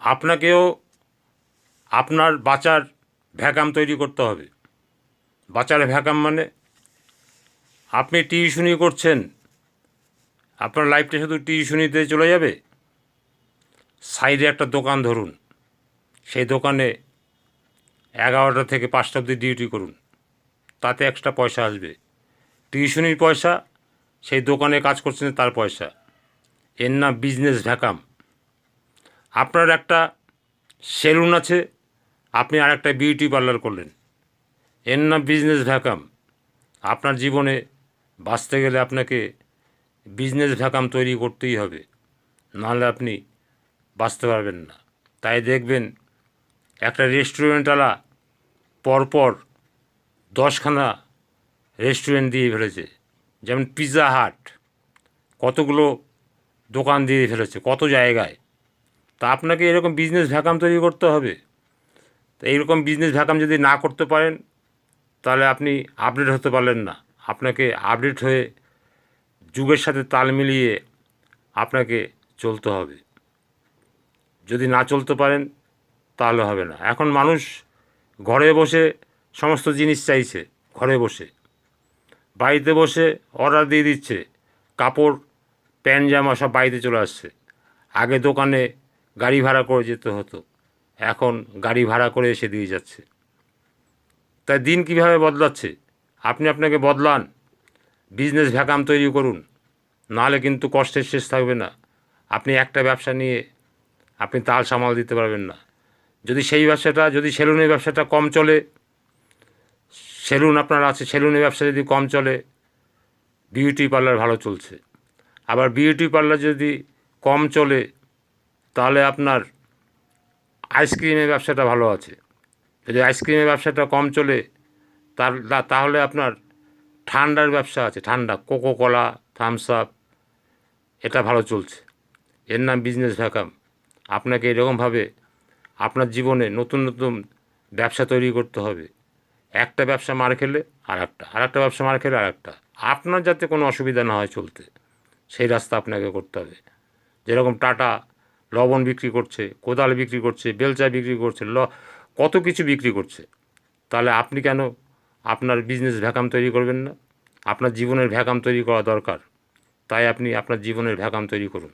আপনাকেও আপনার বাঁচার ভ্যাকাম তৈরি করতে হবে। বাঁচার ভ্যাকাম মানে আপনি টিউশনি করছেন, আপনার লাইফটা শুধু টিউশনিতে চলে যাবে? সাইডে একটা দোকান ধরুন, সেই দোকানে 11টা থেকে 5টা অবধি ডিউটি করুন, তাতে এক্সট্রা পয়সা আসবে। টিউশনির পয়সা, সেই দোকানে কাজ করছেন তার পয়সা। এর নাম বিজনেস ভ্যাকাম। আপনার একটা সেলুন আছে, আপনি আর একটা বিউটি পার্লার করলেন, এর নাম বিজনেস ভ্যাকাম। আপনার জীবনে বাঁচতে গেলে আপনাকে বিজনেস ভ্যাকাম তৈরি করতেই হবে, নাহলে আপনি বাঁচতে পারবেন না। তাই দেখবেন একটা রেস্টুরেন্টওয়ালা পরপর 10খানা রেস্টুরেন্ট দিয়ে ফেলেছে। যেমন পিৎজা হাট কতগুলো দোকান দিয়ে ফেলেছে কত জায়গায়। তা আপনাকে এরকম বিজনেস ভ্যাকাম তৈরি করতে হবে। তো এইরকম বিজনেস ভ্যাকাম যদি না করতে পারেন, তাহলে আপনি আপডেট হতে পারলেন না। আপনাকে আপডেট হয়ে যুগের সাথে তাল মিলিয়ে আপনাকে চলতে হবে। যদি না চলতে পারেন তাহলে হবে না। এখন মানুষ ঘরে বসে সমস্ত জিনিস চাইছে, ঘরে বসে বাড়িতে বসে অর্ডার দিয়ে দিচ্ছে, কাপড় প্যান্ট জামা সব বাড়িতে চলে আসছে। আগে দোকানে গাড়ি ভাড়া করে যেতে হতো, এখন গাড়ি ভাড়া করে এসে দিয়ে যাচ্ছে। তাই দিন কীভাবে বদলাচ্ছে, আপনি আপনাকে বদলান, বিজনেস ভ্যাকাম তৈরি করুন, নাহলে কিন্তু কষ্টের শেষ থাকবে না। আপনি একটা ব্যবসা নিয়ে আপনি তাল সামাল দিতে পারবেন না। যদি সেই ব্যবসাটা, যদি সেলুনের ব্যবসাটা কম চলে, সেলুন আপনার আছে, সেলুনের ব্যবসা যদি কম চলে, বিউটি পার্লার ভালো চলছে। আবার বিউটি পার্লার যদি কম চলে, তাহলে আপনার আইসক্রিমের ব্যবসাটা ভালো আছে। যদি আইসক্রিমের ব্যবসাটা কম চলে, তাহলে আপনার ঠান্ডার ব্যবসা আছে, ঠান্ডা কোকোকোলা, থামস আপ, এটা ভালো চলছে। এর নাম বিজনেস ভ্যাকাম। আপনাকে এরকমভাবে আপনার জীবনে নতুন নতুন ব্যবসা তৈরি করতে হবে। একটা ব্যবসা মার খেলে আরেকটা ব্যবসা মার খেলে আরেকটা, আপনার যাতে কোনো অসুবিধা না হয় চলতে, সেই রাস্তা আপনাকে করতে হবে। যেরকম টাটা লবণ বিক্রি করছে, কোদাল বিক্রি করছে, বেলচা বিক্রি করছে, কত কিছু বিক্রি করছে। তাহলে আপনি কেন আপনার বিজনেস ভ্যাকাম তৈরি করবেন না? আপনার জীবনের ভ্যাকাম তৈরি করা দরকার। তাই আপনি আপনার জীবনের ভ্যাকাম তৈরি করুন।